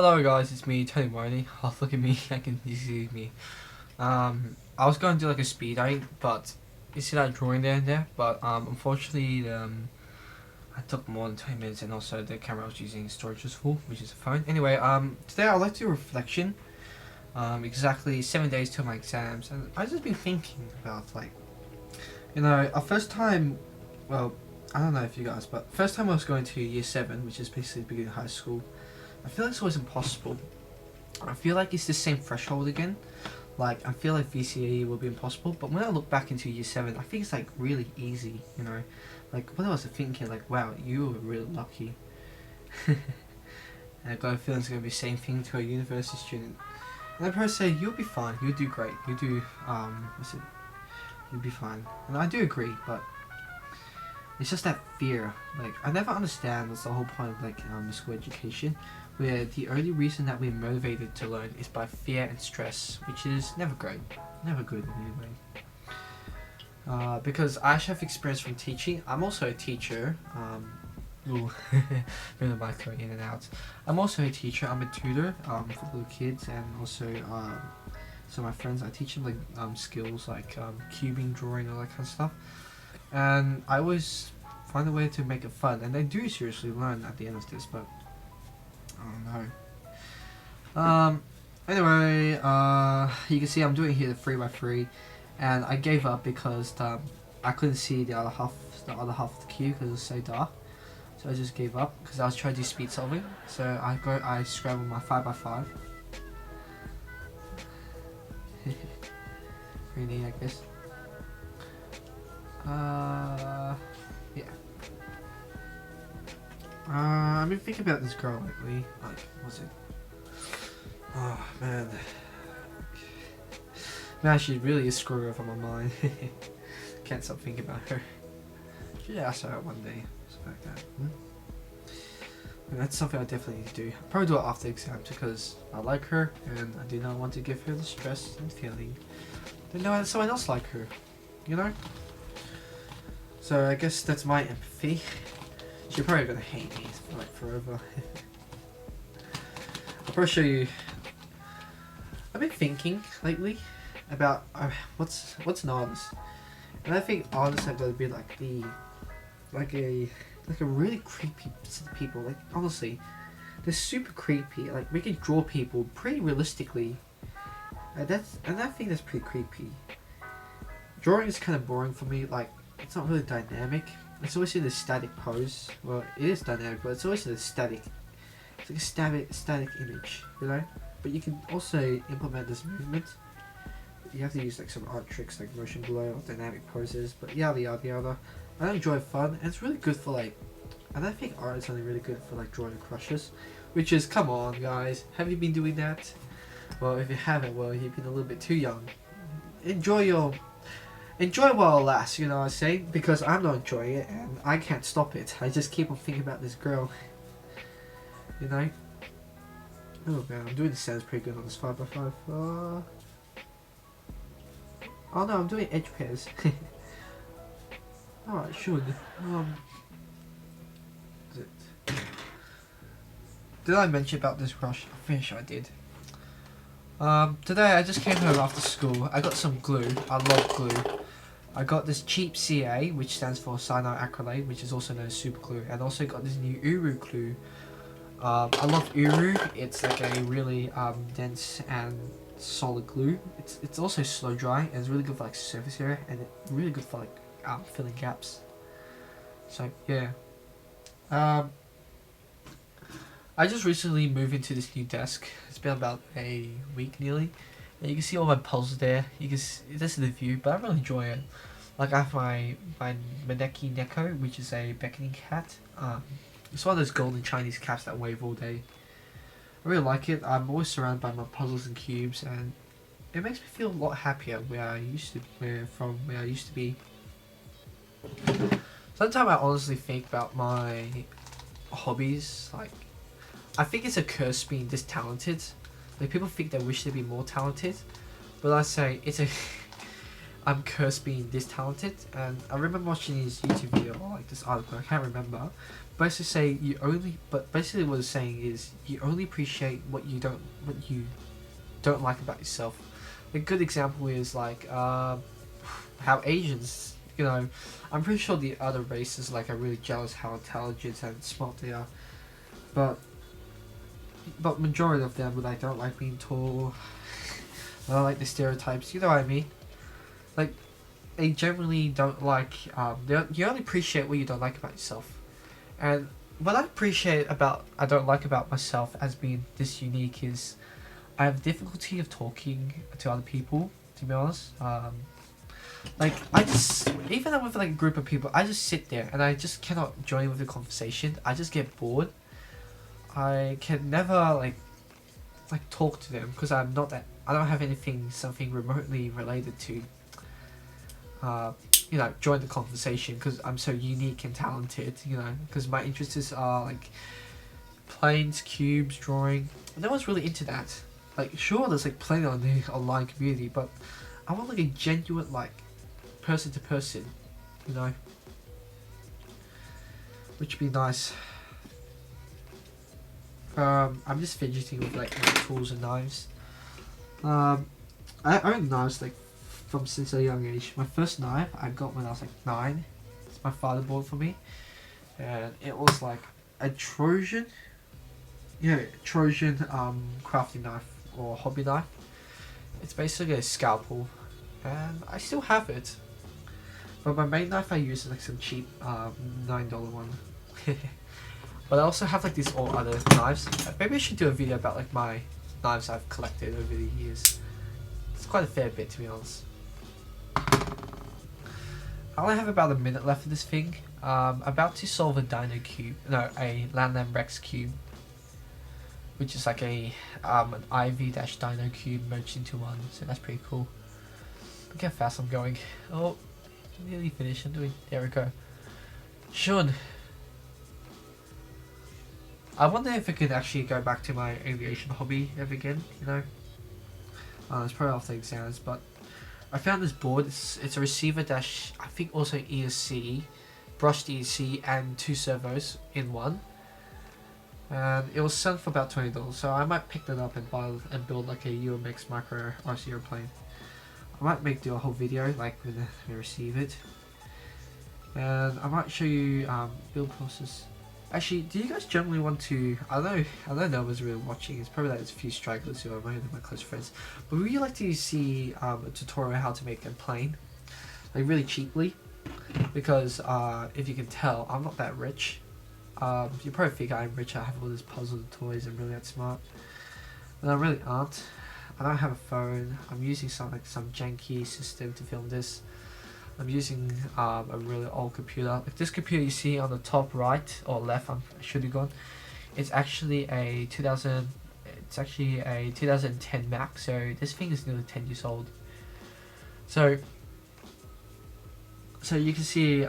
Hello guys, it's me, Tony Marty. Oh, look at me, I can see me. I was going to do like a speed date, but you see that drawing there, but unfortunately, I took more than 20 minutes, and also the camera I was using storage was full, which is fine. Anyway, today I'd like to do a reflection, exactly 7 days till my exams, and I've just been thinking about, like, our first time, well, I don't know if you guys, but first time I was going to year 7, which is basically the beginning of high school. I feel like it's always impossible. I feel like it's the same threshold again. Like, I feel like VCE will be impossible, but when I look back into year 7, I think it's like really easy, Like, what I was thinking, like, wow, you were really lucky. And I got a feeling it's going to be the same thing to a university student. And I probably say, you'll be fine, you'll do great, you'll be fine. And I do agree, but it's just that fear. Like, I never understand what's the whole point of, like, school education, where the only reason that we're motivated to learn is by fear and stress, which is never great. Never good in any way. Because I actually have experience from teaching. I'm also a teacher. Ooh, bring the mic in and out. I'm also a teacher. I'm a tutor for little kids, and also so my friends, I teach them like skills like cubing, drawing, all that kind of stuff. And I always find a way to make it fun, and they do seriously learn at the end of this, but I don't know. Anyway, you can see I'm doing here the 3x3, and I gave up because I couldn't see the other half of the cube because it was so dark. So I just gave up because I was trying to do speed solving. So I scrambled my 5x5. Pretty neat, I guess. Yeah. I've been thinking about this girl lately. Like, what's it? Oh, man. Man, she really is screwing up on my mind. Can't stop thinking about her. Yeah, I saw her one day. Something like that. And that's something I definitely need to do. I'll probably do it after exams because I like her and I do not want to give her the stress and feeling that no someone else like her. So I guess that's my empathy. She's probably gonna hate me for like forever. I'll probably show you. I've been thinking lately about what's an artist, and I think artists are gonna be like a really creepy set of people. Like, honestly, they're super creepy. Like, we can draw people pretty realistically, and I think that's pretty creepy. Drawing is kind of boring for me. Like, it's not really dynamic. It's always in a static pose. Well, it is dynamic, but it's always in a static. It's like a static image, But you can also implement this movement. You have to use like some art tricks like motion blur or dynamic poses, but yada yada yada. I enjoy fun, and it's really good for like. And I think art is only really good for like drawing crushes, which is, come on guys, have you been doing that? Well, if you haven't, well, you've been a little bit too young. Enjoy while it lasts, you know what I'm saying? Because I'm not enjoying it and I can't stop it. I just keep on thinking about this girl. Oh man, I'm doing the sounds pretty good on this 5x5. Oh no, I'm doing edge pairs. Oh, I should. Is it? Did I mention about this brush? I'm pretty sure I did. Today I just came home after school. I got some glue. I love glue. I got this cheap CA, which stands for cyanoacrylate, which is also known as super glue, and also got this new Uru glue. I love Uru. It's like a really dense and solid glue. It's also slow dry, and it's really good for like surface area, and it's really good for like filling gaps. So yeah. I just recently moved into this new desk. It's been about a week nearly. And you can see all my puzzles there. You can see, this is the view, but I really enjoy it. Like, I have my Maneki Neko, which is a beckoning cat. It's one of those golden Chinese cats that wave all day. I really like it. I'm always surrounded by my puzzles and cubes, and it makes me feel a lot happier where I used to be. Sometimes I honestly think about my hobbies. Like, I think it's a curse being this talented. Like, people think they wish they'd be more talented, but I say it's a I'm cursed being this talented. And I remember watching this YouTube video or like this article, I can't remember. Basically say basically what it's saying is you only appreciate what you don't like about yourself. A good example is like how Asians, you know, I'm pretty sure the other races like are really jealous how intelligent and smart they are, but majority of them like don't like being tall. I don't like the stereotypes. You know what I mean? Like they generally don't like. You only appreciate what you don't like about yourself, and what I don't like about myself as being this unique is I have difficulty of talking to other people. To be honest, like I just even with like a group of people, I just sit there and I just cannot join with the conversation. I just get bored. I can never like talk to them because I'm not that. I don't have something remotely related to. You know, join the conversation because I'm so unique and talented. You know, because my interests are like planes, cubes, drawing. No one's really into that. Like, sure, there's like plenty on the online community, but I want like a genuine like person to person, you know, which would be nice. I'm just fidgeting with like my tools and knives. I own knives like from since a young age. My first knife I got when I was like 9. It's my father bought for me, and it was like a Trojan, Trojan crafting knife or hobby knife. It's basically a scalpel, and I still have it. But my main knife I use is like some cheap $9 one. But I also have like these all other knives. Maybe I should do a video about like my knives I've collected over the years. It's quite a fair bit, to be honest. I only have about a minute left of this thing. About to solve a Dino cube, no, a Landland Rex cube, which is like an IV-Dino cube merged into one. So that's pretty cool. Look how fast I'm going. Oh, nearly finished. There we go. Sean. I wonder if I could actually go back to my aviation hobby ever again, you know. It's probably after exams, but I found this board. It's a receiver dash, I think also ESC, brushed ESC and 2 servos in one. And it was selling for about $20, so I might pick that up and build like a UMX micro RC airplane. I might do a whole video like when I receive it, and I might show you build process. Actually, do you guys generally want to? I don't know who's really watching. It's probably like a few stragglers who are my close friends. But would you like to see a tutorial how to make a plane, like really cheaply? Because if you can tell, I'm not that rich. You probably think I'm rich. I have all these puzzle toys and really that smart, but I really aren't. I don't have a phone. I'm using some janky system to film this. I'm using a really old computer. Like this computer you see on the top right or left, I should be gone. It's actually a 2010 Mac. So this thing is nearly 10 years old. So you can see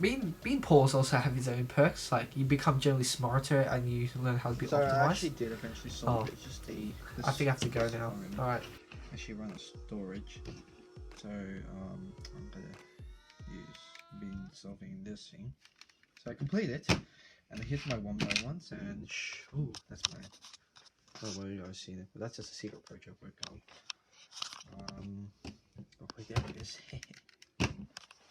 being poor also have its own perks. Like you become generally smarter and you learn how to be optimized. I actually did eventually solve it. It's just I think I have to go now. All right. Actually run a storage. So I'm gonna been solving this thing. So I complete it, and here's my 1x1s, and ooh, that's my. Oh, well, you guys seen it, but that's just a secret project work on. Oh, yeah, it is.